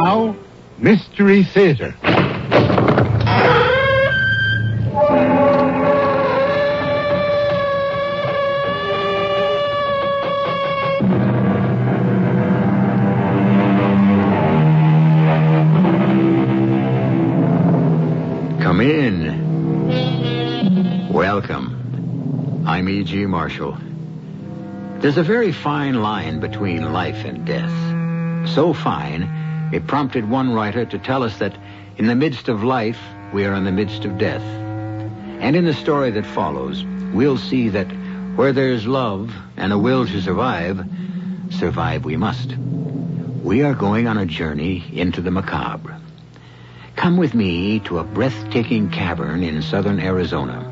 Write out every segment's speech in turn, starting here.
now, Mystery Theater. Come in. Welcome. I'm E.G. Marshall. There's a very fine line between life and death. So fine, it prompted one writer to tell us that in the midst of life, we are in the midst of death. And in the story that follows, we'll see that where there's love and a will to survive, survive we must. We are going on a journey into the macabre. Come with me to a breathtaking cavern in southern Arizona.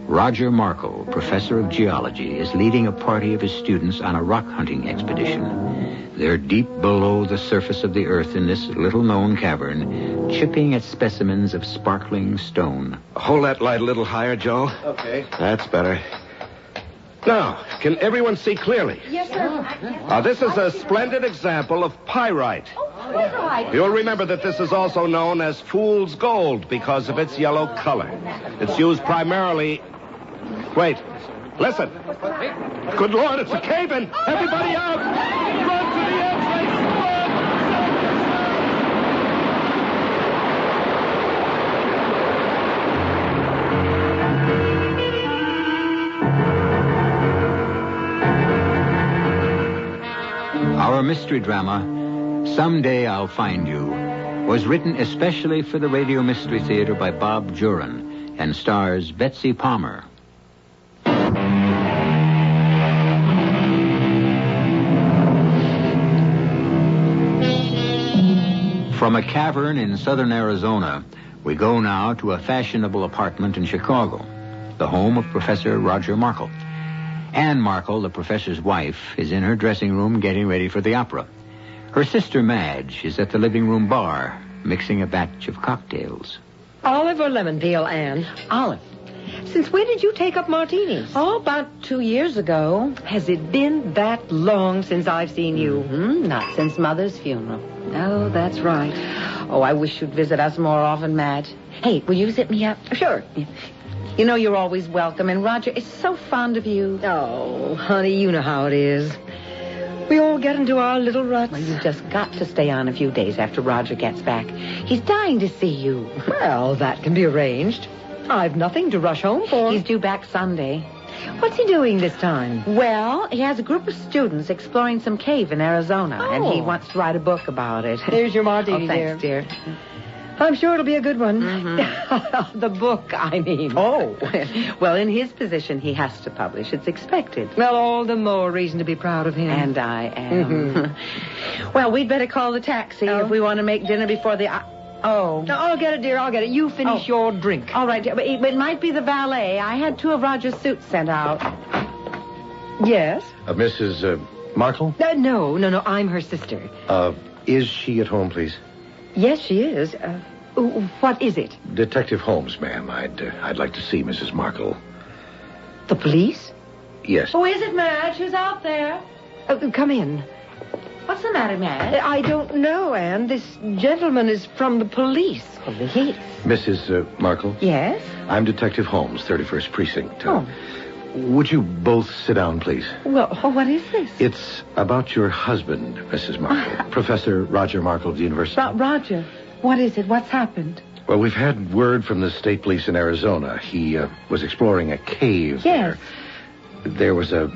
Roger Markle, professor of geology, is leading a party of his students on a rock hunting expedition. They're deep below the surface of the earth in this little-known cavern, chipping at specimens of sparkling stone. Hold that light a little higher, Joe. Okay. That's better. Now, can everyone see clearly? Yes, sir. This is a splendid example of pyrite. Pyrite. You'll remember that this is also known as fool's gold because of its yellow color. It's used primarily... Wait. Listen. Good Lord, it's a cave-in. Everybody out. Run to the entrance. Our mystery drama, Someday I'll Find You, was written especially for the Radio Mystery Theater by Bob Juhren and stars Betsy Palmer. From a cavern in southern Arizona, we go now to a fashionable apartment in Chicago, the home of Professor Roger Markle. Anne Markle, the professor's wife, is in her dressing room getting ready for the opera. Her sister Madge is at the living room bar, mixing a batch of cocktails. Olive or lemon peel, Anne? Olive. Since when did you take up martinis? Oh, about 2 years ago. Has it been that long since I've seen you? Not since Mother's funeral. Oh, that's right. Oh, I wish you'd visit us more often, Madge. Hey, will you zip me up? Sure. You know you're always welcome, and Roger is so fond of you. Oh, honey, you know how it is. We all get into our little ruts. Well, you've just got to stay on a few days after Roger gets back. He's dying to see you. Well, that can be arranged. I've nothing to rush home for. He's due back Sunday. What's he doing this time? Well, he has a group of students exploring some cave in Arizona, and he wants to write a book about it. Here's your martini, Oh, thanks, dear. I'm sure it'll be a good one. The book, I mean. Oh, well, in his position, he has to publish. It's expected. Well, all the more reason to be proud of him. And I am. Well, we'd better call the taxi if we want to make dinner before the... No, I'll get it, dear. I'll get it. You finish your drink. All right, dear. But it might be the valet. I had 2 of Roger's suits sent out. Yes? Mrs. Markle? No. I'm her sister. Is she at home, please? Yes, she is. What is it? Detective Holmes, ma'am. I'd like to see Mrs. Markle. The police? Yes. Who is it, Madge? Who's out there? Come in. What's the matter, Madge? I don't know, Anne. This gentleman is from the police. Police? Mrs. Markle? Yes? I'm Detective Holmes, 31st Precinct. Would you both sit down, please? Well, what is this? It's about your husband, Mrs. Markle. Professor Roger Markle of the university. Roger, what is it? What's happened? Well, we've had word from the state police in Arizona. He was exploring a cave there. There was a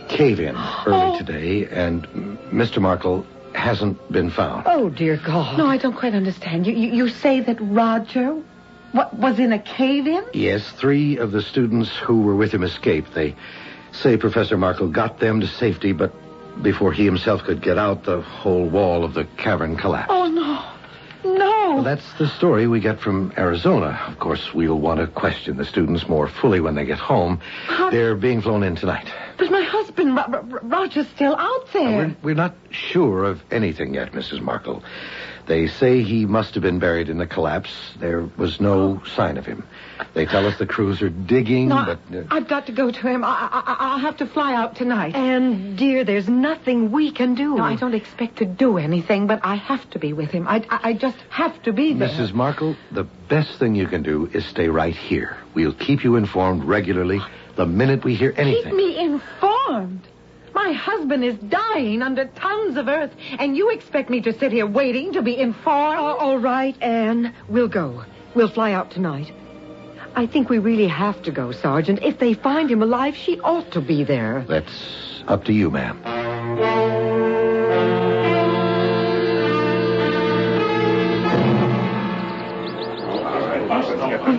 cave-in early today, and Mr. Markle hasn't been found. Oh, dear God. No, I don't quite understand. You say that Roger was in a cave-in? Yes, 3 of the students who were with him escaped. They say Professor Markle got them to safety, but before he himself could get out, the whole wall of the cavern collapsed. Oh, no. Well, that's the story we get from Arizona. Of course, we'll want to question the students more fully when they get home. They're being flown in tonight. But my husband, Roger's still out there. We're not sure of anything yet, Mrs. Markle. They say he must have been buried in the collapse. There was no sign of him. They tell us the crews are digging, No, but... I've got to go to him. I'll have to fly out tonight. And, dear, there's nothing we can do. No, I don't expect to do anything, but I have to be with him. I just have to be there. Mrs. Markle, the best thing you can do is stay right here. We'll keep you informed regularly the minute we hear anything. Keep me informed. My husband is dying under tons of earth, and you expect me to sit here waiting to be informed? All right, Anne. We'll go. We'll fly out tonight. I think we really have to go, Sergeant. If they find him alive, she ought to be there. That's up to you, ma'am.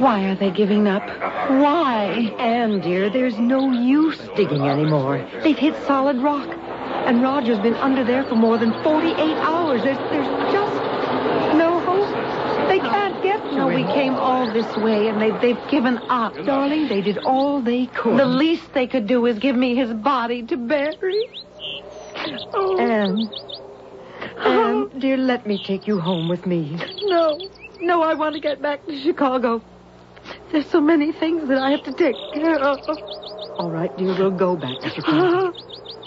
Why are they giving up? Why? Anne, dear, there's no use digging anymore. They've hit solid rock. And Roger's been under there for more than 48 hours. There's just no hope. They can't get to No, him. we came all this way, and they've given up. Darling, they did all they could. The least they could do is give me his body to bury. Oh. Anne, dear, let me take you home with me. No, I want to get back to Chicago. There's so many things that I have to take care of. All right, dear, we'll go back to Chicago.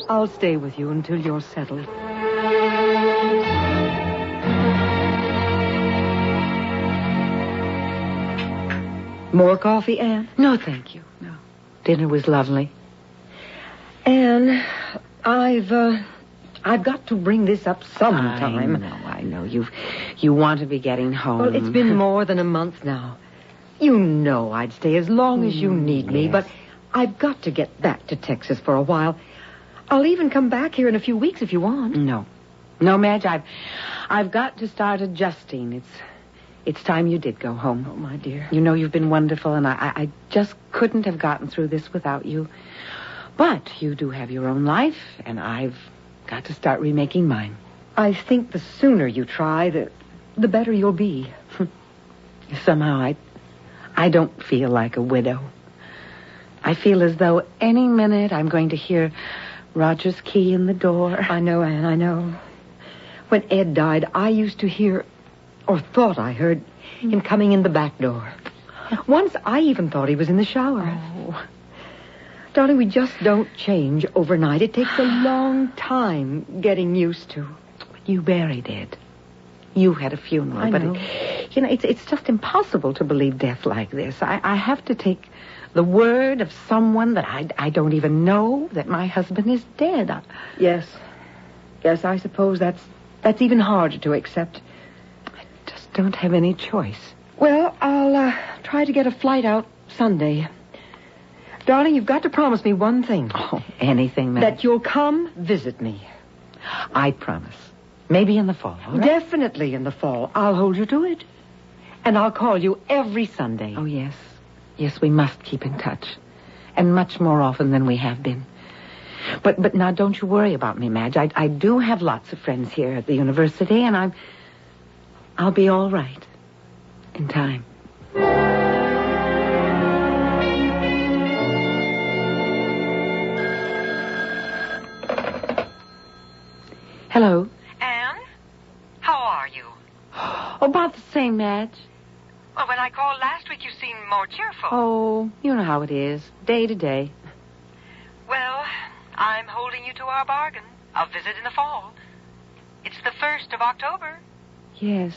I'll stay with you until you're settled. More coffee, Anne? No, thank you. No. Dinner was lovely. Anne, I've got to bring this up sometime. I know. You want to be getting home. Well, it's been more than a month now. You know I'd stay as long as you need me, yes. but I've got to get back to Texas for a while. I'll even come back here in a few weeks if you want. No, Madge, I've got to start adjusting. It's time you did go home. Oh, my dear. You know you've been wonderful, and I just couldn't have gotten through this without you. But you do have your own life, and I've got to start remaking mine. I think the sooner you try, the better you'll be. Somehow I don't feel like a widow. I feel as though any minute I'm going to hear Roger's key in the door. I know, Anne, I know. When Ed died, I used to hear, or thought I heard, him coming in the back door. Once I even thought he was in the shower. Oh. Darling, we just don't change overnight. It takes a long time getting used to. You buried Ed. You had a funeral. I know. But, it's just impossible to believe death like this. I have to take the word of someone that I don't even know that my husband is dead. Yes, I suppose that's even harder to accept. I just don't have any choice. Well, I'll try to get a flight out Sunday. Darling, you've got to promise me one thing. Oh, anything, ma'am. That you'll come visit me. I promise. Maybe in the fall, all right? Definitely in the fall. I'll hold you to it. And I'll call you every Sunday. Oh, yes. Yes, we must keep in touch. And much more often than we have been. But now don't you worry about me, Madge. I do have lots of friends here at the university, and I'll be all right. In time. Hello. Anne? How are you? About the same, Madge. Well, when I called last week, you seemed more cheerful. Oh, you know how it is. Day to day. Well, I'm holding you to our bargain. A visit in the fall. It's the 1st of October. Yes.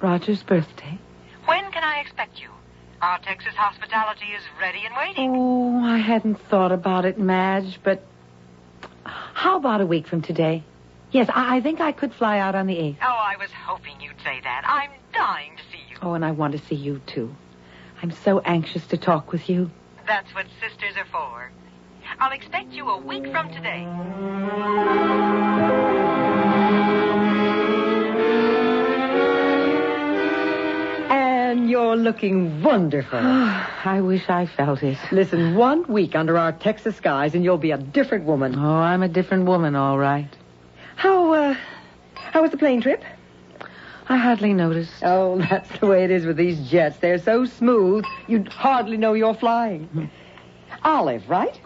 Roger's birthday. When can I expect you? Our Texas hospitality is ready and waiting. Oh, I hadn't thought about it, Madge, but how about a week from today? Yes, I think I could fly out on the 8th. Oh, I was hoping you'd say that. I'm dying to see you. Oh, and I want to see you, too. I'm so anxious to talk with you. That's what sisters are for. I'll expect you a week from today. And you're looking wonderful. I wish I felt it. Listen, 1 week under our Texas skies and you'll be a different woman. Oh, I'm a different woman, all right. How was the plane trip? I hardly noticed. Oh, that's the way it is with these jets. They're so smooth, you'd hardly know you're flying. Olive, right?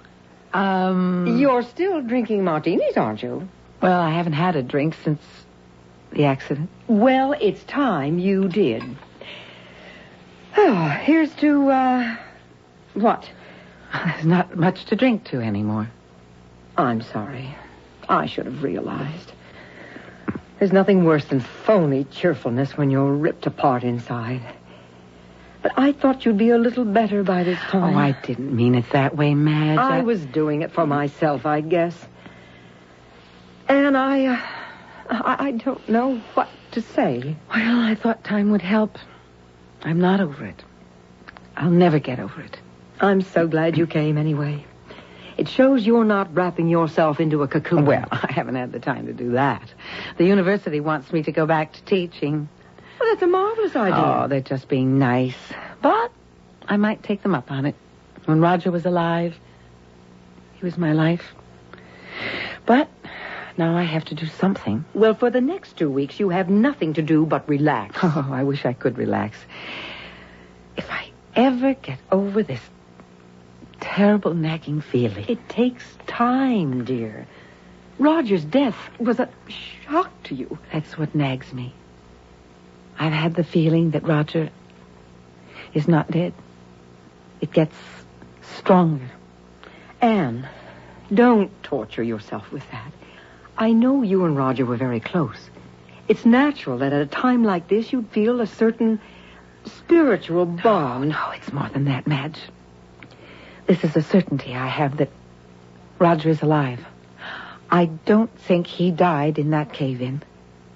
You're still drinking martinis, aren't you? Well, I haven't had a drink the accident. Well, it's time you did. Oh, here's to, what? There's not much to drink to anymore. I'm sorry. I should have realized. There's nothing worse than phony cheerfulness when you're ripped apart inside. But I thought you'd be a little better by this time. Oh, I didn't mean it that way, Madge. I was doing it for myself, I guess. And I don't know what to say. Well, I thought time would help. I'm not over it. I'll never get over it. I'm so glad you came anyway. It shows you're not wrapping yourself into a cocoon. Well, I haven't had the time to do that. The university wants me to go back to teaching. Well, that's a marvelous idea. Oh, they're just being nice. But I might take them up on it. When Roger was alive, he was my life. But now I have to do something. Well, for the next 2 weeks, you have nothing to do but relax. Oh, I wish I could relax. If I ever get over this terrible nagging feeling. It takes time, dear. Roger's death was a shock to you. That's what nags me. I've had the feeling that Roger is not dead. It gets stronger. Anne, don't torture yourself with that. I know you and Roger were very close. It's natural that at a time like this you'd feel a certain spiritual bond. Oh, no, it's more than that, Madge. This is a certainty I have that Roger is alive. I don't think he died in that cave-in.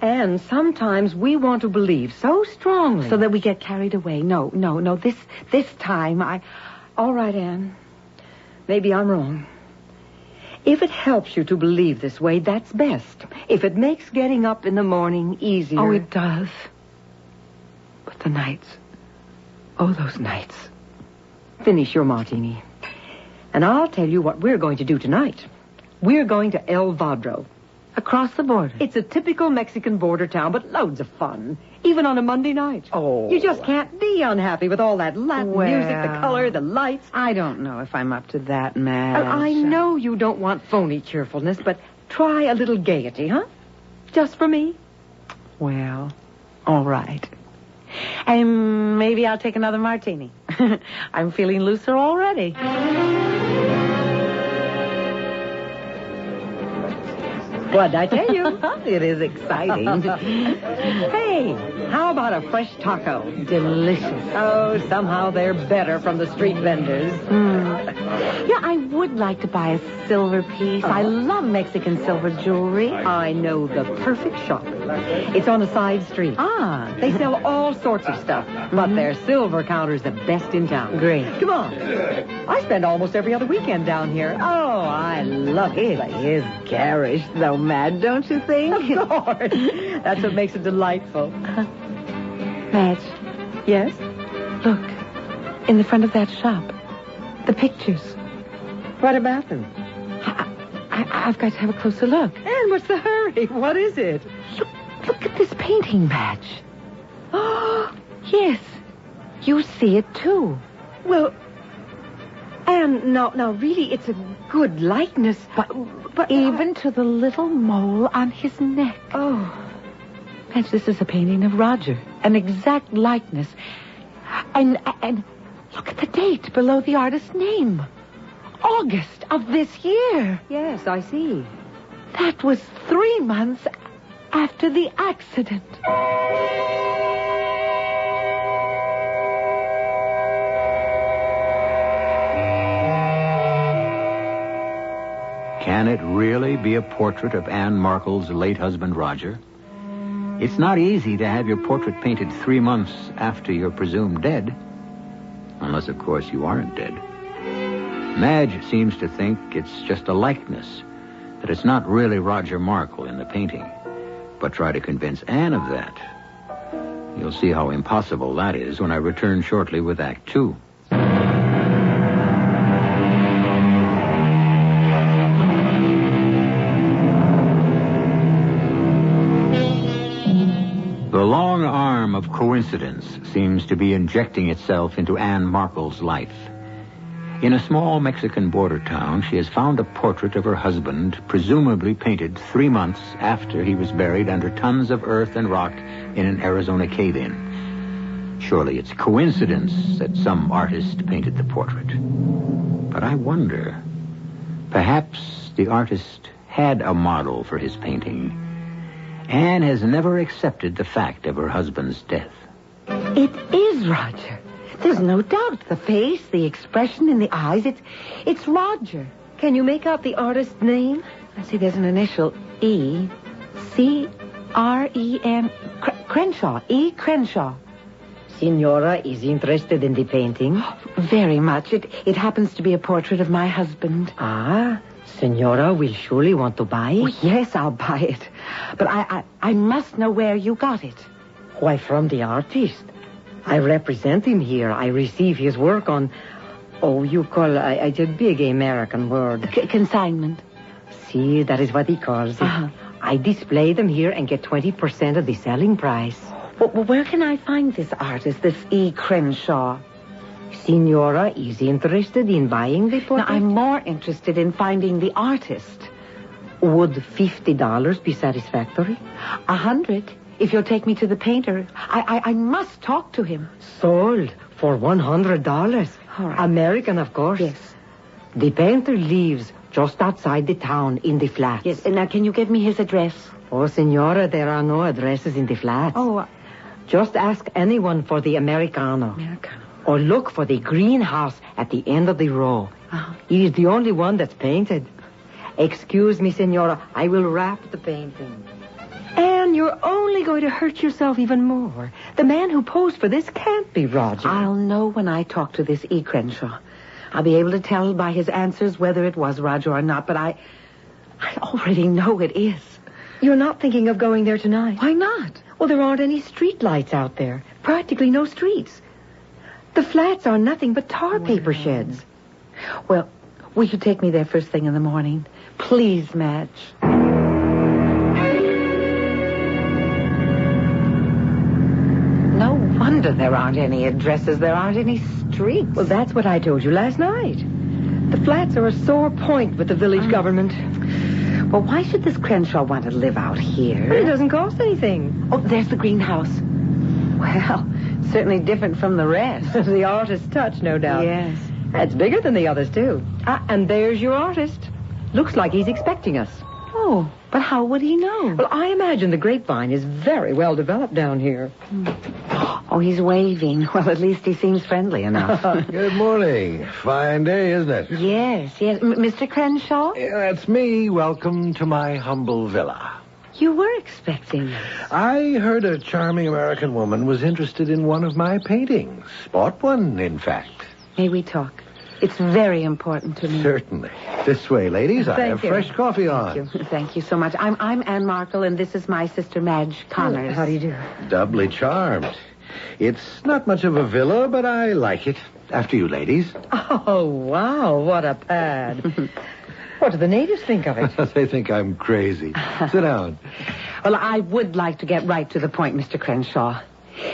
And sometimes we want to believe so strongly. So that we get carried away. No. This time All right, Anne. Maybe I'm wrong. If it helps you to believe this way, that's best. If it makes getting up in the morning easier. Oh, it does. But the nights. Oh, those nights. Finish your martini. And I'll tell you what we're going to do tonight. We're going to El Vadro. Across the border. It's a typical Mexican border town, but loads of fun. Even on a Monday night. Oh. You just can't be unhappy with all that Latin music, the color, the lights. I don't know if I'm up to that, Madge. I know you don't want phony cheerfulness, but try a little gaiety, huh? Just for me. Well, all right. And maybe I'll take another martini. I'm feeling looser already. What'd I tell you? It is exciting. Hey, how about a fresh taco? Delicious. Oh, somehow they're better from the street vendors. Yeah, I would like to buy a silver piece. I love Mexican silver jewelry. I know the perfect shop. It's on a side street. Ah. They sell all sorts of stuff, but their silver counter's the best in town. Great. Come on. I spend almost every other weekend down here. Oh, I love it. It is garish, though, Madge, don't you think? Of course. That's what makes it delightful. Madge. Yes? Look, in the front of that shop. The pictures. What about them? I've got to have a closer look. Anne, what's the hurry? What is it? Look at this painting, Madge. Oh, yes. You see it, too. Well, Anne, now, really, it's a good likeness. But even to the little mole on his neck. Oh. Madge, this is a painting of Roger. An exact likeness. And look at the date below the artist's name. August of this year. Yes, I see. That was 3 months after the accident. Can it really be a portrait of Anne Markle's late husband, Roger? It's not easy to have your portrait painted 3 months after you're presumed dead. Unless, of course, you aren't dead. Madge seems to think it's just a likeness, that it's not really Roger Markle in the painting. But try to convince Anne of that. You'll see how impossible that is when I return shortly with Act 2. The long arm of coincidence seems to be injecting itself into Anne Markle's life. In a small Mexican border town, she has found a portrait of her husband, presumably painted 3 months after he was buried under tons of earth and rock in an Arizona cave-in. Surely it's coincidence that some artist painted the portrait. But I wonder, perhaps the artist had a model for his painting and has never accepted the fact of her husband's death. It is Roger. There's no doubt. The face, the expression in the eyes, it's Roger. Can you make out the artist's name? I see there's an initial E. C-R-E-N... Crenshaw. E. Crenshaw. Senora is interested in the painting. Very much. It happens to be a portrait of my husband. Ah, Senora will surely want to buy it. Oh, yes, I'll buy it. But I must know where you got it. Why, from the artist. I represent him here. I receive his work on... Oh, you call... It's a big American word. Consignment. See, that is what he calls it. Uh-huh. I display them here and get 20% of the selling price. Well, where can I find this artist, this E. Crenshaw? Senora is interested in buying the portrait? Now, I'm more interested in finding the artist. Would $50 be satisfactory? 100, if you'll take me to the painter. I must talk to him. Sold for $100. All right. American, of course. Yes. The painter lives just outside the town in the flats. Yes, and now can you give me his address? Oh, Senora, there are no addresses in the flats. Oh, Just ask anyone for the Americano. Or look for the greenhouse at the end of the row. Uh-huh. He is the only one that's painted. Excuse me, Senora. I will wrap the painting. Anne, you're only going to hurt yourself even more. The man who posed for this can't be Roger. I'll know when I talk to this E. Crenshaw. I'll be able to tell by his answers whether it was Roger or not, but I already know it is. You're not thinking of going there tonight? Why not? Well, there aren't any street lights out there. Practically no streets. The flats are nothing but tar paper sheds. Well, will you take me there first thing in the morning? Please, Madge. No wonder there aren't any addresses. There aren't any streets. Well, that's what I told you last night. The flats are a sore point with the village government. Well, why should this Crenshaw want to live out here? It doesn't cost anything. Oh, there's the greenhouse. Well, certainly different from the rest. The artist's touch, no doubt. Yes. It's bigger than the others, too. And there's your artist. Looks like he's expecting us. Oh, but how would he know? Well, I imagine the grapevine is very well developed down here. Oh, he's waving. Well, at least he seems friendly enough. Good morning. Fine day, isn't it? Yes. Mr. Crenshaw? Yeah, that's me. Welcome to my humble villa. You were expecting us. I heard a charming American woman was interested in one of my paintings. Bought one, in fact. May we talk? It's very important to me. Certainly. This way, ladies. I have you. fresh coffee on. Thank you. Thank you so much. I'm Anne Markle, and this is my sister Madge Connors. How do you do? Doubly charmed. It's not much of a villa, but I like it. After you, ladies. Oh, wow, what a pad. What do the natives think of it? They think I'm crazy. Sit down. Well, I would like to get right to the point, Mr. Crenshaw.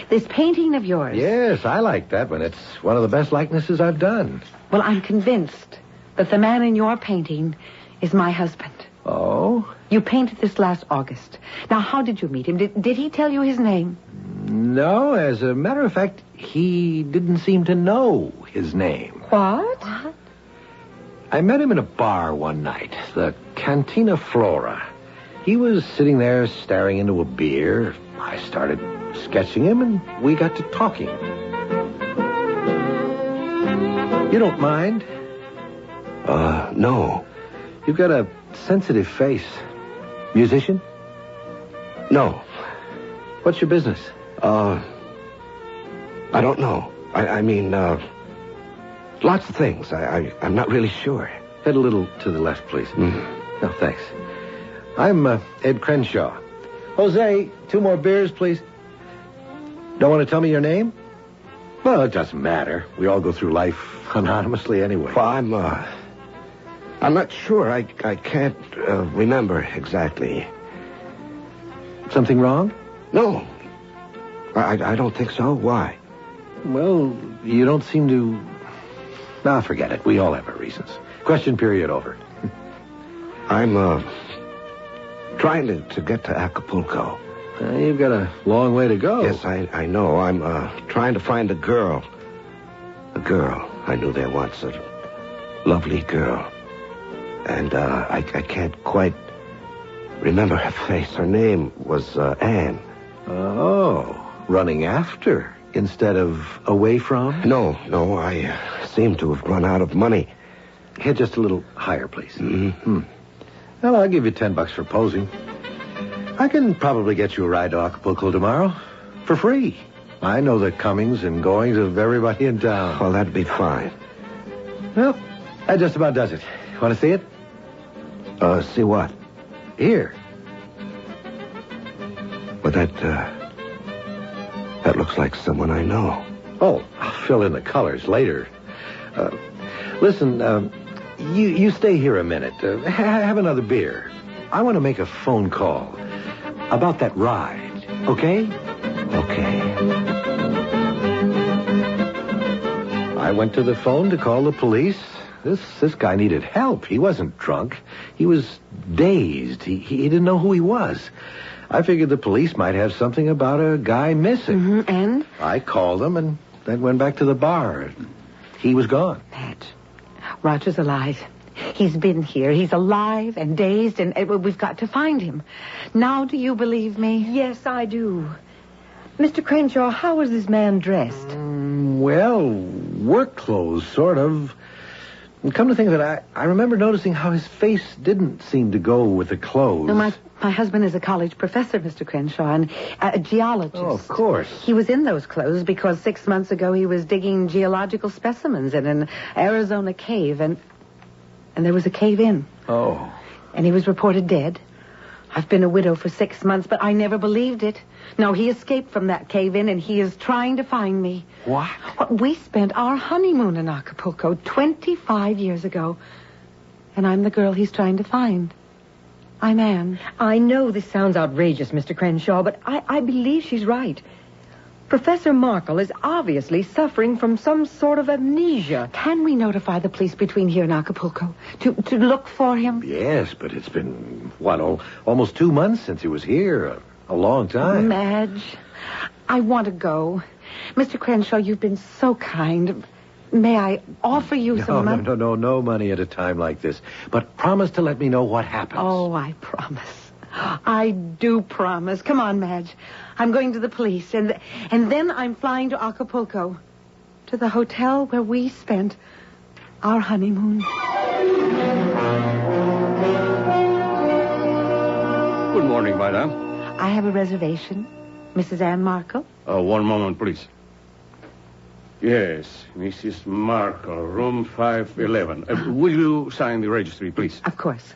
This painting of yours. Yes, I like that one. It's one of the best likenesses I've done. Well, I'm convinced that the man in your painting is my husband. Oh? You painted this last August. Now, how did you meet him? Did he tell you his name? No, as a matter of fact, he didn't seem to know his name. What? I met him in a bar one night, the Cantina Flora. He was sitting there staring into a beer. I started sketching him, and we got to talking. You don't mind? No. You've got a sensitive face. Musician? No. What's your business? I don't know. I mean, lots of things. I'm not really sure. Head a little to the left, please. Mm-hmm. No, thanks. I'm Ed Crenshaw. Jose, 2 more beers, please. Don't want to tell me your name? Well, it doesn't matter. We all go through life anonymously anyway. Well, I'm not sure. I can't remember exactly. Something wrong? No. I don't think so. Why? Well, you don't seem to... Nah, forget it. We all have our reasons. Question period over. I'm, trying to get to Acapulco. You've got a long way to go. Yes, I know. I'm, trying to find a girl. A girl I knew there once. A lovely girl. And, I can't quite remember her face. Her name was, Anne. Oh, running after instead of away from? No, I seem to have run out of money. Head just a little higher, please. Mm-hmm. Well, I'll give you $10 for posing. I can probably get you a ride to Acapulco tomorrow for free. I know the comings and goings of everybody in town. Well, that'd be fine. Well, that just about does it. Want to see it? See what? Here. Well, that looks like someone I know. Oh, I'll fill in the colors later. Listen, you stay here a minute. Have another beer. I want to make a phone call about that ride, okay? Okay. I went to the phone to call the police. This guy needed help. He wasn't drunk. He was dazed. He didn't know who he was. I figured the police might have something about a guy missing. Mm-hmm. And? I called him and then went back to the bar. He was gone. Madge, Roger's alive. He's been here. He's alive and dazed, and we've got to find him. Now do you believe me? Yes, I do. Mr. Crenshaw, how was this man dressed? Well, work clothes, sort of. And come to think of it, I remember noticing how his face didn't seem to go with the clothes. No, my husband is a college professor, Mr. Crenshaw, and a geologist. Oh, of course. He was in those clothes because 6 months ago he was digging geological specimens in an Arizona cave, and there was a cave-in. Oh. And he was reported dead. I've been a widow for 6 months, but I never believed it. No, he escaped from that cave-in, and he is trying to find me. What? We spent our honeymoon in Acapulco 25 years ago, and I'm the girl he's trying to find. I'm Anne. I know this sounds outrageous, Mr. Crenshaw, but I believe she's right. Professor Markle is obviously suffering from some sort of amnesia. Can we notify the police between here and Acapulco to look for him? Yes, but it's been, almost 2 months since he was here. A long time. Madge, I want to go. Mr. Crenshaw, you've been so kind. May I offer you some money? No money at a time like this. But promise to let me know what happens. Oh, I promise. I do promise. Come on, Madge. I'm going to the police, and then I'm flying to Acapulco, to the hotel where we spent our honeymoon. Good morning, madam. I have a reservation. Mrs. Anne Markle? One moment, please. Yes, Mrs. Markle, room 511. Will you sign the registry, please? Of course.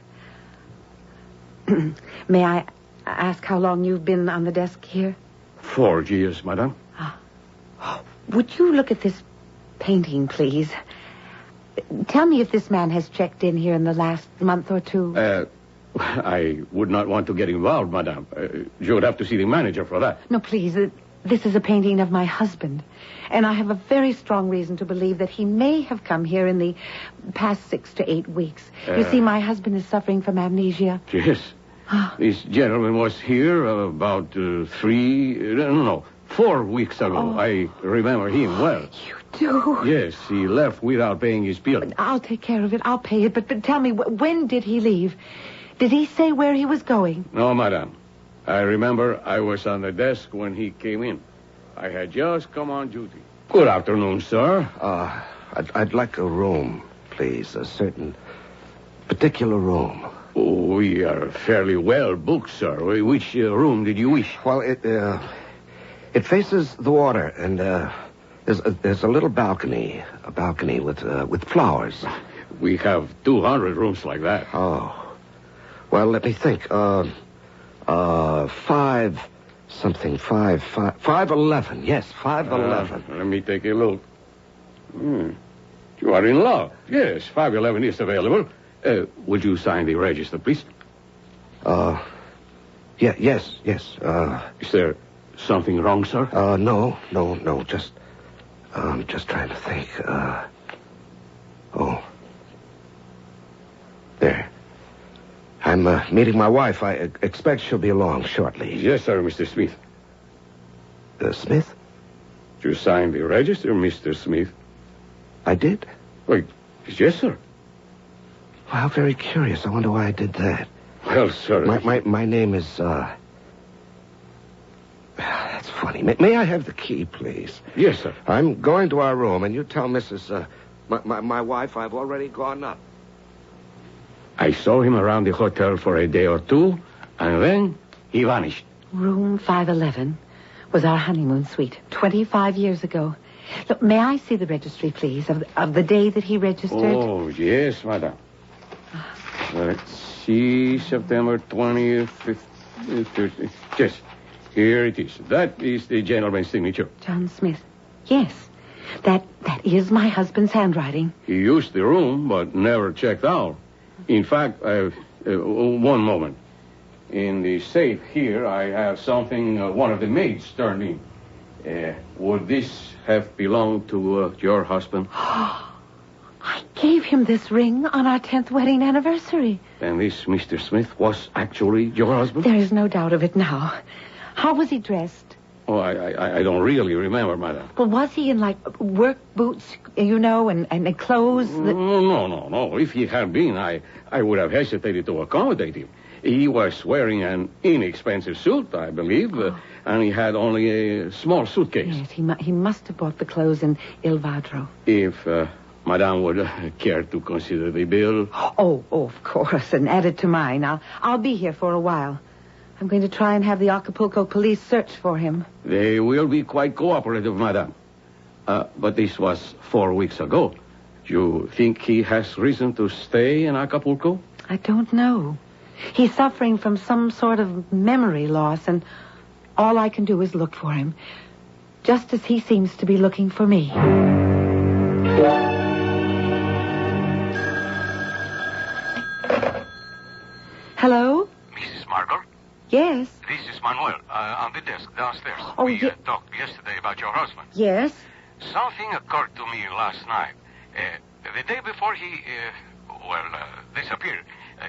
May I ask how long you've been on the desk here? 4 years, madam. Would you look at this painting, please? Tell me if this man has checked in here in the last month or two. I would not want to get involved, madam. You would have to see the manager for that. No, please. This is a painting of my husband. And I have a very strong reason to believe that he may have come here in the past 6 to 8 weeks. You see, my husband is suffering from amnesia. Yes. This gentleman was here about 4 weeks ago. Oh. I remember him well. You do? Yes, he left without paying his bill. I'll take care of it. I'll pay it. But tell me, when did he leave? Did he say where he was going? No, madam. I remember I was on the desk when he came in. I had just come on duty. Good afternoon, sir. I'd like a room, please. A certain particular room. Oh, we are fairly well booked, sir. Which room did you wish? Well, it faces the water, and there's a little balcony, with flowers. We have 200 rooms like that. Oh. Well, let me think. 511. Yes, 511. Let me take a look. You are in love. Yes, 511 is available. Would you sign the register, please? Yes. Is there something wrong, sir? No. Just trying to think. I'm meeting my wife. I expect she'll be along shortly. Yes, sir, Mr. Smith. Smith? You signed the register, Mr. Smith. I did? Wait, yes, sir. Well, how very curious. I wonder why I did that. Well, sir... My name is, That's funny. May I have the key, please? Yes, sir. I'm going to our room, and you tell Mrs. My wife I've already gone up. I saw him around the hotel for a day or two, and then he vanished. Room 511 was our honeymoon suite 25 years ago. Look, may I see the registry, please, of the day that he registered? Oh, yes, madam. Let's see, September 20th, 30th. Yes, here it is. That is the gentleman's signature. John Smith. Yes, that is my husband's handwriting. He used the room, but never checked out. In fact, one moment. In the safe here, I have something one of the maids turned in. Would this have belonged to your husband? I gave him this ring on our 10th wedding anniversary. Then this Mr. Smith was actually your husband? There is no doubt of it now. How was he dressed? Oh, I don't really remember, madam. Well, was he in, like, work boots, and clothes? No. If he had been, I would have hesitated to accommodate him. He was wearing an inexpensive suit, I believe, and he had only a small suitcase. Yes, he must have bought the clothes in Il Vadro. If Madame would care to consider the bill. Oh, of course, and add it to mine. I'll be here for a while. I'm going to try and have the Acapulco police search for him. They will be quite cooperative, Madame. But this was 4 weeks ago. Do you think he has reason to stay in Acapulco? I don't know. He's suffering from some sort of memory loss, and all I can do is look for him, just as he seems to be looking for me. Hello? Mrs. Markle? Yes. This is Manuel, on the desk downstairs. Oh, we talked yesterday about your husband. Yes? Something occurred to me last night. The day before he, disappeared,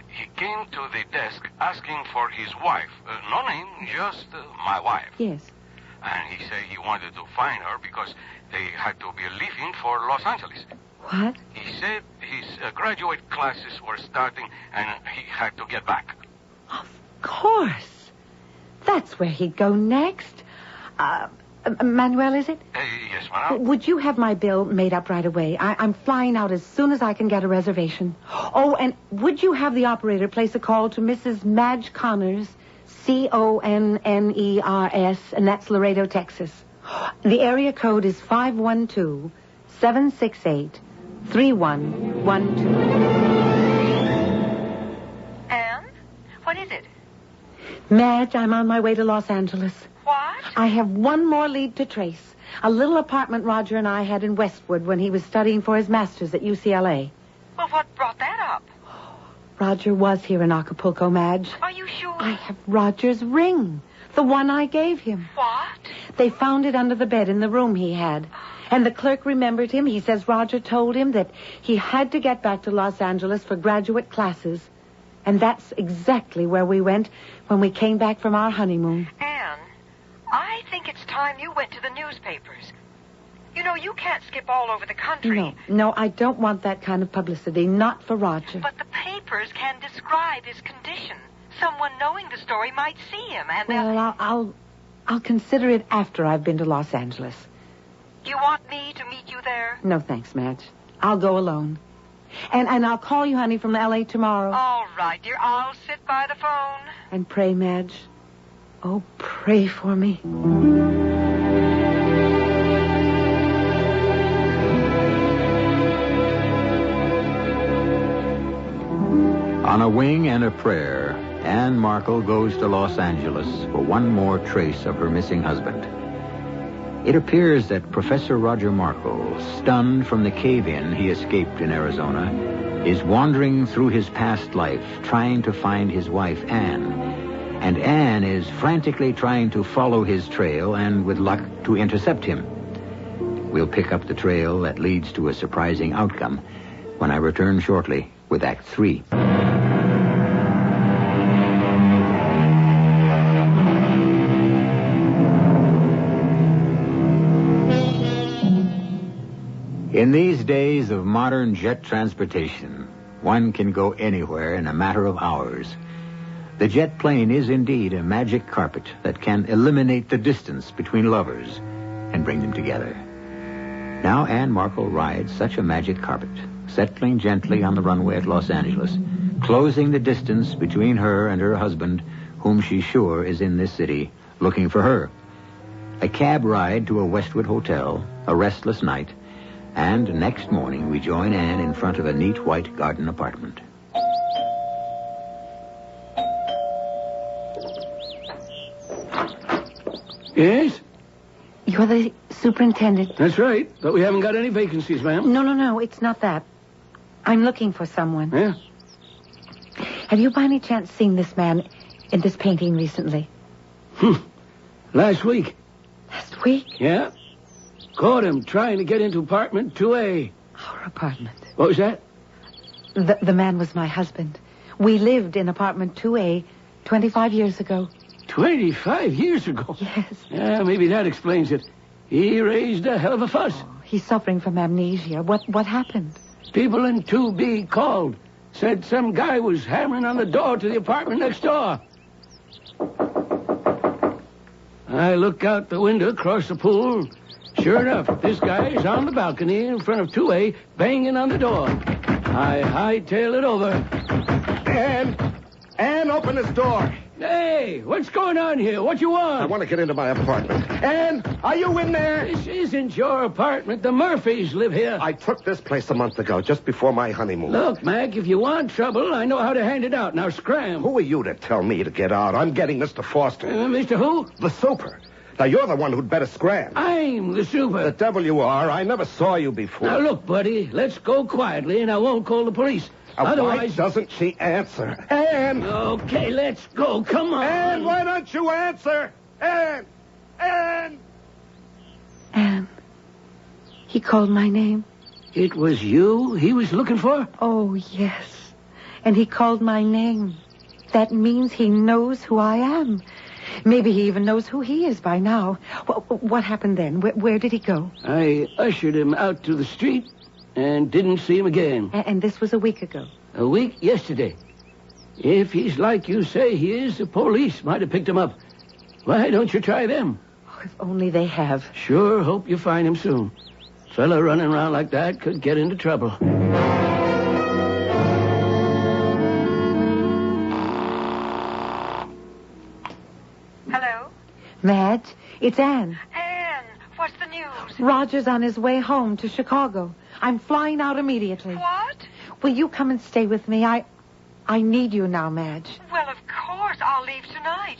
he came to the desk asking for his wife. No name, just my wife. Yes. And he said he wanted to find her because they had to be leaving for Los Angeles. What? He said his graduate classes were starting and he had to get back. Of course. That's where he'd go next. Manuel, is it? Yes, madam. Would you have my bill made up right away? I'm flying out as soon as I can get a reservation. Oh, and would you have the operator place a call to Mrs. Madge Connors, Conners, and that's Laredo, Texas. The area code is 512-768-3112. Anne? What is it? Madge, I'm on my way to Los Angeles. What? I have one more lead to trace. A little apartment Roger and I had in Westwood when he was studying for his master's at UCLA. Well, what brought that up? Roger was here in Acapulco, Madge. Are you sure? I have Roger's ring. The one I gave him. What? They found it under the bed in the room he had. And the clerk remembered him. He says Roger told him that he had to get back to Los Angeles for graduate classes. And that's exactly where we went when we came back from our honeymoon. Anne, I think it's time you went to the newspapers. You know, you can't skip all over the country. No, I don't want that kind of publicity. Not for Roger. But the papers can describe his condition. Someone knowing the story might see him, and well, I'll consider it after I've been to Los Angeles. You want me to meet you there? No, thanks, Madge. I'll go alone. And I'll call you, honey, from L.A. tomorrow. All right, dear. I'll sit by the phone. And pray, Madge. Oh, pray for me. On a wing and a prayer, Anne Markle goes to Los Angeles for one more trace of her missing husband. It appears that Professor Roger Markle, stunned from the cave-in he escaped in Arizona, is wandering through his past life trying to find his wife, Anne. And Anne is frantically trying to follow his trail and, with luck, to intercept him. We'll pick up the trail that leads to a surprising outcome when I return shortly with Act 3. In these days of modern jet transportation, one can go anywhere in a matter of hours. The jet plane is indeed a magic carpet that can eliminate the distance between lovers and bring them together. Now Anne Markle rides such a magic carpet, settling gently on the runway at Los Angeles, closing the distance between her and her husband, whom she's sure is in this city, looking for her. A cab ride to a Westwood hotel, a restless night, and next morning we join Anne in front of a neat white garden apartment. Yes? You're the superintendent? That's right, but we haven't got any vacancies, ma'am. No, it's not that. I'm looking for someone. Yeah? Have you by any chance seen this man in this painting recently? Last week. Last week? Yeah? Caught him trying to get into apartment 2A. Our apartment. What was that? The man was my husband. We lived in apartment 2A 25 years ago. 25 years ago? Yes. Yeah, maybe that explains it. He raised a hell of a fuss. He's suffering from amnesia. What happened? People in 2B called. Said some guy was hammering on the door to the apartment next door. I look out the window across the pool. Sure enough, this guy is on the balcony in front of 2A, banging on the door. I hightail it over. Anne, open this door. Hey, what's going on here? What you want? I want to get into my apartment. Anne, are you in there? This isn't your apartment. The Murphys live here. I took this place a month ago, just before my honeymoon. Look, Mac, if you want trouble, I know how to hand it out. Now scram. Who are you to tell me to get out? I'm getting Mr. Foster. Mr. Who? The super. Now, you're the one who'd better scram. I'm the super. The devil you are. I never saw you before. Now, look, buddy, let's go quietly, and I won't call the police. Why doesn't she answer? Anne! Okay, let's go. Come on. Anne, why don't you answer? Anne! Anne! Anne. He called my name. It was you he was looking for? Oh, yes. And he called my name. That means he knows who I am. Maybe he even knows who he is by now. What happened then? Where did he go? I ushered him out to the street and didn't see him again. And this was a week ago? A week yesterday. If he's like you say he is, the police might have picked him up. Why don't you try them? Oh, if only they have. Sure hope you find him soon. Fella running around like that could get into trouble. Hello? Madge, it's Anne. Anne, what's the news? Roger's on his way home to Chicago. I'm flying out immediately. What? Will you come and stay with me? I need you now, Madge. Well, of course, I'll leave tonight.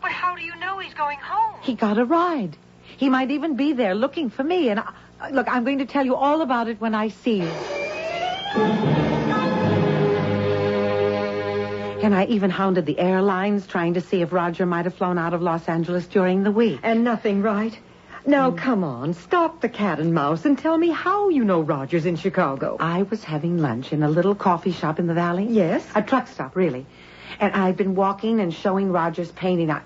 But how do you know he's going home? He got a ride. He might even be there looking for me. And look, I'm going to tell you all about it when I see you. And I even hounded the airlines, trying to see if Roger might have flown out of Los Angeles during the week. And nothing, right? Now, come on. Stop the cat and mouse and tell me how you know Roger's in Chicago. I was having lunch in a little coffee shop in the valley. Yes? A truck stop, really. And I'd been walking and showing Roger's painting. I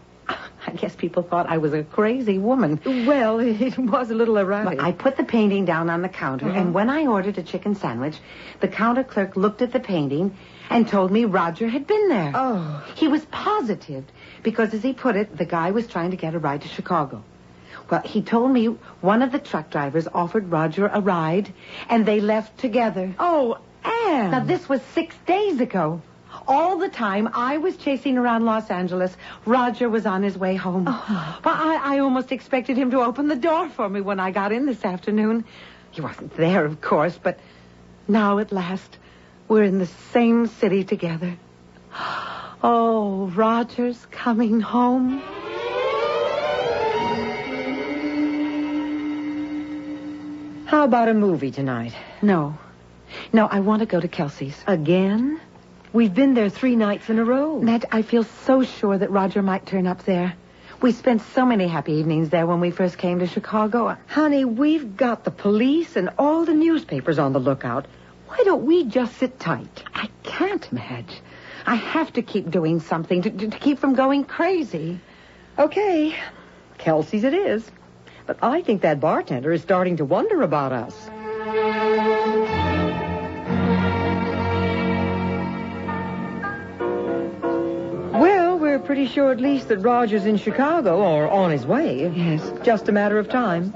guess people thought I was a crazy woman. Well, it was a little erratic. But I put the painting down on the counter, and when I ordered a chicken sandwich, the counter clerk looked at the painting and told me Roger had been there. Oh. He was positive, because as he put it, the guy was trying to get a ride to Chicago. Well, he told me one of the truck drivers offered Roger a ride, and they left together. Oh, Anne! Now, this was 6 days ago. All the time I was chasing around Los Angeles, Roger was on his way home. Oh. Well, I almost expected him to open the door for me when I got in this afternoon. He wasn't there, of course, but now at last we're in the same city together. Oh, Roger's coming home. How about a movie tonight? No, I want to go to Kelsey's. Again? We've been there 3 nights in a row. Ned, I feel so sure that Roger might turn up there. We spent so many happy evenings there when we first came to Chicago. Honey, we've got the police and all the newspapers on the lookout. Why don't we just sit tight? I can't, Madge. I have to keep doing something to keep from going crazy. Okay, Kelsey's it is. But I think that bartender is starting to wonder about us. pretty sure at least that Roger's in Chicago or on his way. Yes. Just a matter of time.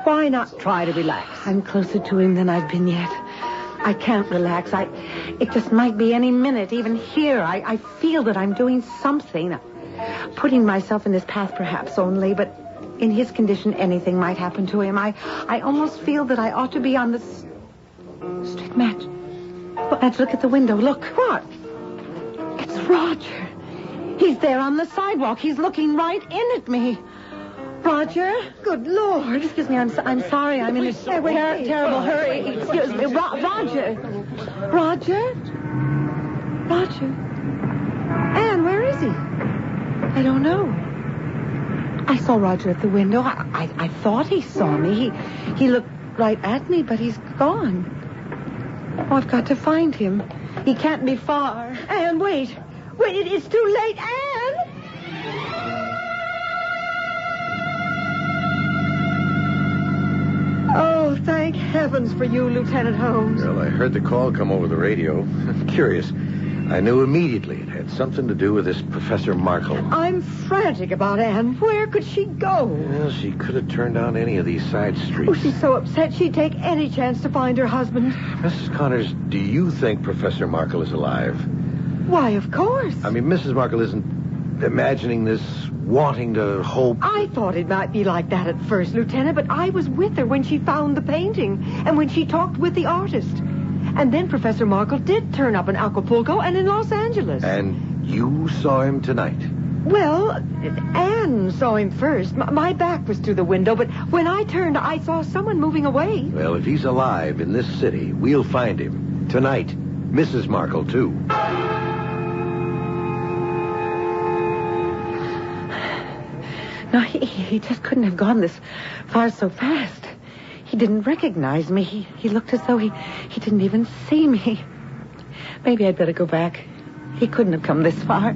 Why not try to relax? I'm closer to him than I've been yet. I can't relax. It just might be any minute, even here. I feel that I'm doing something. Putting myself in his path perhaps only, but in his condition, anything might happen to him. I almost feel that I ought to be on the street. Madge, look at the window. Look. What? It's Roger. He's there on the sidewalk. He's looking right in at me. Roger? Good Lord. Excuse me, I'm sorry. I'm in a terrible hurry. Excuse me. Roger. Roger? Roger? Anne, where is he? I don't know. I saw Roger at the window. I thought he saw me. He looked right at me, but he's gone. Oh, I've got to find him. He can't be far. Anne, wait. Wait, it's too late, Anne! Oh, thank heavens for you, Lieutenant Holmes. Well, I heard the call come over the radio. Curious. I knew immediately it had something to do with this Professor Markle. I'm frantic about Anne. Where could she go? Well, she could have turned down any of these side streets. Oh, she's so upset she'd take any chance to find her husband. Mrs. Connors, do you think Professor Markle is alive? Why, of course. I mean, Mrs. Markle isn't imagining this, wanting to hope. I thought it might be like that at first, Lieutenant, but I was with her when she found the painting and when she talked with the artist. And then Professor Markle did turn up in Acapulco and in Los Angeles. And you saw him tonight? Well, Anne saw him first. My back was to the window, but when I turned, I saw someone moving away. Well, if he's alive in this city, we'll find him. Tonight. Mrs. Markle, too. No, he just couldn't have gone this far so fast. He didn't recognize me. He looked as though he didn't even see me. Maybe I'd better go back. He couldn't have come this far.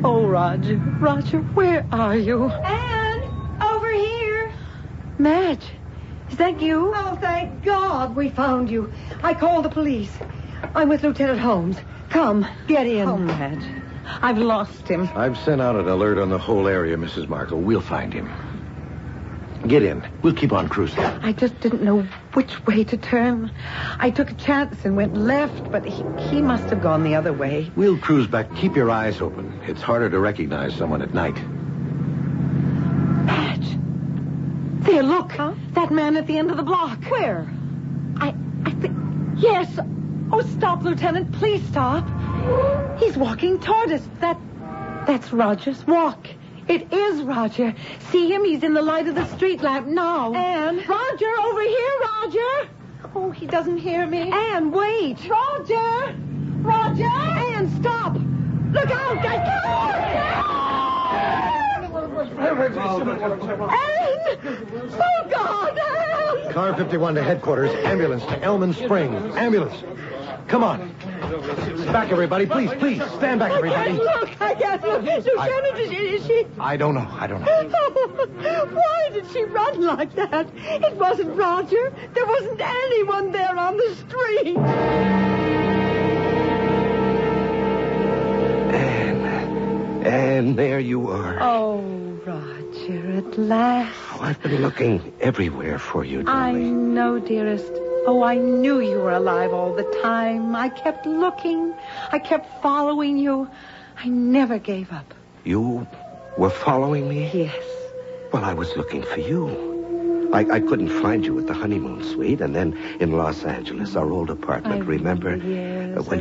Oh, Roger. Roger, where are you? Anne, over here. Madge, is that you? Oh, thank God we found you. I called the police. I'm with Lieutenant Holmes. Come, get in. Oh, Madge, I've lost him. I've sent out an alert on the whole area, Mrs. Markle. We'll find him. Get in. We'll keep on cruising. I just didn't know which way to turn. I took a chance and went left, but he must have gone the other way. We'll cruise back. Keep your eyes open. It's harder to recognize someone at night. Madge. There, look. Huh? That man at the end of the block. Where? I think... Yes. Oh, stop, Lieutenant. Please stop. He's walking toward us. That's Roger's walk. It is Roger. See him? He's in the light of the street lamp now. Anne. Roger, over here, Roger. Oh, he doesn't hear me. Anne, wait. Roger. Roger. Anne, stop. Look out, guys. Anne! Oh, God, Anne! Car 51 to headquarters. Ambulance to Elman Springs. Ambulance. Come on. Back, everybody. Please, stand back, everybody. I can't look. Lieutenant, is she... I don't know. Why did she run like that? It wasn't Roger. There wasn't anyone there on the street. Anne, there you are. Oh, Roger, at last. Oh, I've been looking everywhere for you, darling. I know, dearest. Oh, I knew you were alive all the time. I kept looking. I kept following you. I never gave up. You were following me? Yes. Well, I was looking for you. I couldn't find you at the honeymoon suite, and then in Los Angeles, our old apartment, remember? Yes. Well,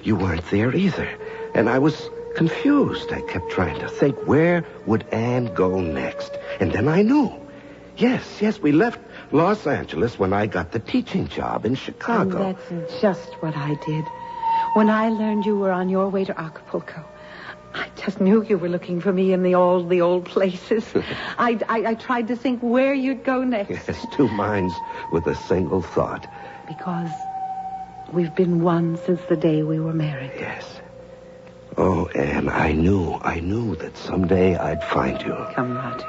you weren't there either. And I was confused. I kept trying to think, where would Anne go next? And then I knew. Yes, we left Los Angeles when I got the teaching job in Chicago. And that's just what I did. When I learned you were on your way to Acapulco, I just knew you were looking for me in the old places. I tried to think where you'd go next. Yes, two minds with a single thought. Because we've been one since the day we were married. Yes. Oh, Anne, I knew that someday I'd find you. Come, Roger.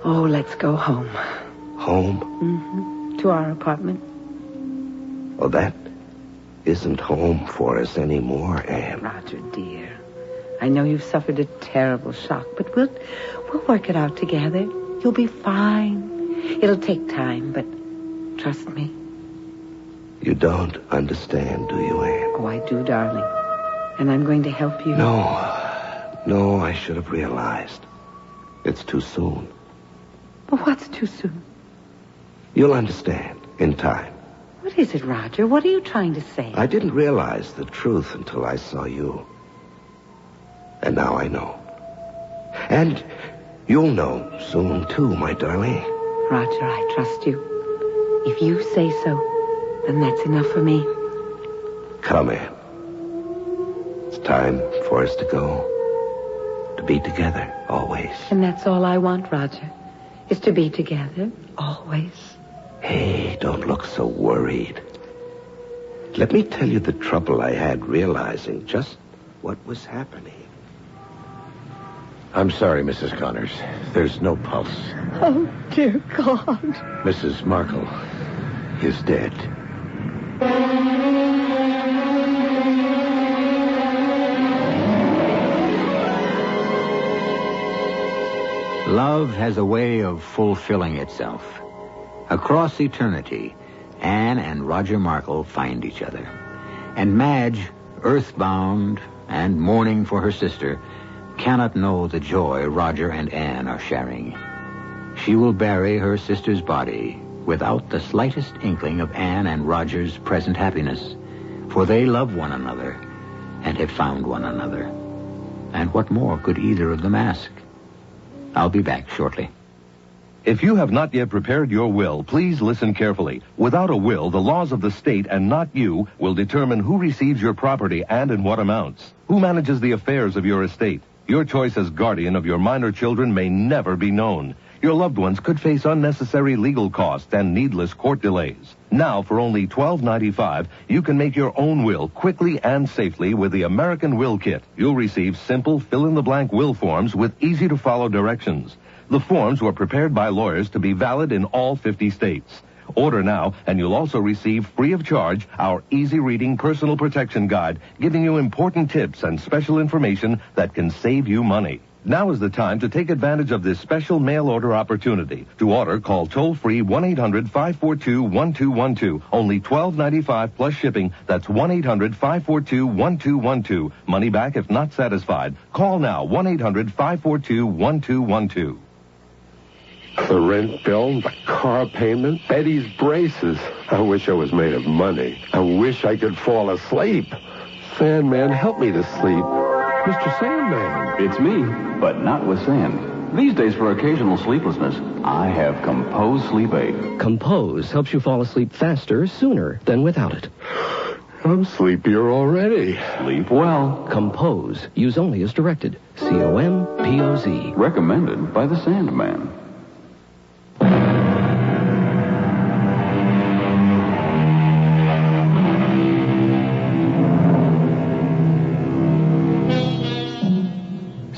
Oh, let's go home. Home? Mm-hmm. To our apartment. Well, that isn't home for us anymore, Anne. Roger, dear. I know you've suffered a terrible shock, but we'll work it out together. You'll be fine. It'll take time, but trust me. You don't understand, do you, Anne? Oh, I do, darling. And I'm going to help you. No, I should have realized. It's too soon. But what's too soon? You'll understand in time. What is it, Roger? What are you trying to say? I didn't realize the truth until I saw you. And now I know. And you'll know soon, too, my darling. Roger, I trust you. If you say so, then that's enough for me. Come, Anne. It's time for us to go. To be together, always. And that's all I want, Roger, is to be together, always. Hey, don't look so worried. Let me tell you the trouble I had realizing just what was happening. I'm sorry, Mrs. Connors. There's no pulse. Oh, dear God. Mrs. Markle is dead. Love has a way of fulfilling itself. Across eternity, Anne and Roger Markle find each other. And Madge, earthbound and mourning for her sister, cannot know the joy Roger and Anne are sharing. She will bury her sister's body without the slightest inkling of Anne and Roger's present happiness, for they love one another and have found one another. And what more could either of them ask? I'll be back shortly. If you have not yet prepared your will, please listen carefully. Without a will, the laws of the state and not you will determine who receives your property and in what amounts. Who manages the affairs of your estate? Your choice as guardian of your minor children may never be known. Your loved ones could face unnecessary legal costs and needless court delays. Now, for only $12.95, you can make your own will quickly and safely with the American Will Kit. You'll receive simple fill-in-the-blank will forms with easy-to-follow directions. The forms were prepared by lawyers to be valid in all 50 states. Order now, and you'll also receive free of charge our easy-reading personal protection guide, giving you important tips and special information that can save you money. Now is the time to take advantage of this special mail order opportunity. To order, call toll-free 1-800-542-1212. Only $12.95 plus shipping. That's 1-800-542-1212. Money back if not satisfied. Call now, 1-800-542-1212. The rent bill, the car payment, Betty's braces. I wish I was made of money. I wish I could fall asleep. Sandman, help me to sleep. Mr. Sandman. It's me, but not with sand. These days, for occasional sleeplessness, I have Compose Sleep Aid. Compose helps you fall asleep faster, sooner than without it. I'm sleepier already. Sleep well. Compose. Use only as directed. COMPOZ. Recommended by the Sandman.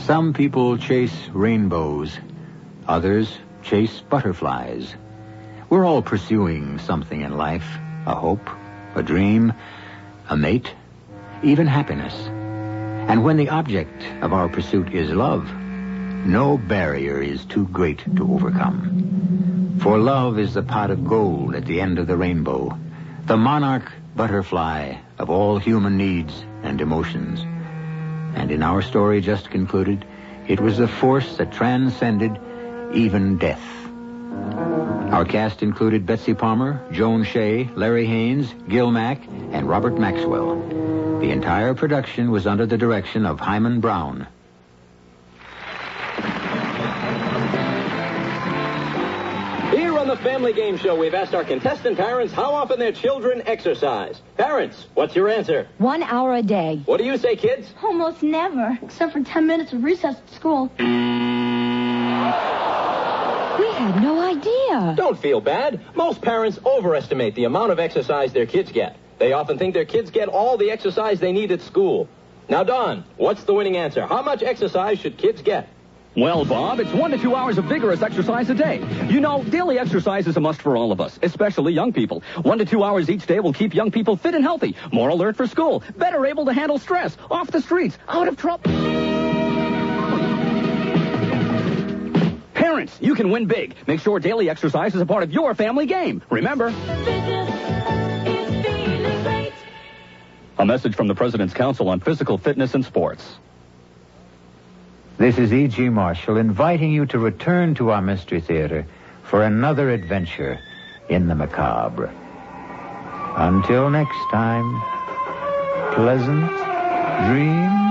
Some people chase rainbows. Others chase butterflies. We're all pursuing something in life. A hope, a dream, a mate, even happiness. And when the object of our pursuit is love, no barrier is too great to overcome. For love is the pot of gold at the end of the rainbow, the monarch butterfly of all human needs and emotions. And in our story just concluded, it was the force that transcended even death. Our cast included Betsy Palmer, Joan Shea, Larry Haynes, Gil Mack, and Robert Maxwell. The entire production was under the direction of Himan Brown. Here on the Family Game Show, we've asked our contestant parents how often their children exercise. Parents, what's your answer? 1 hour a day. What do you say, kids? Almost never, except for 10 minutes of recess at school. We had no idea. Don't feel bad. Most parents overestimate the amount of exercise their kids get. They often think their kids get all the exercise they need at school. Now, Don, what's the winning answer? How much exercise should kids get? Well, Bob, it's 1 to 2 hours of vigorous exercise a day. You know, daily exercise is a must for all of us, especially young people. 1 to 2 hours each day will keep young people fit and healthy, more alert for school, better able to handle stress, off the streets, out of trouble. Parents, you can win big. Make sure daily exercise is a part of your family game. Remember? A message from the President's Council on Physical Fitness and Sports. This is E.G. Marshall inviting you to return to our Mystery Theater for another adventure in the macabre. Until next time, pleasant dreams.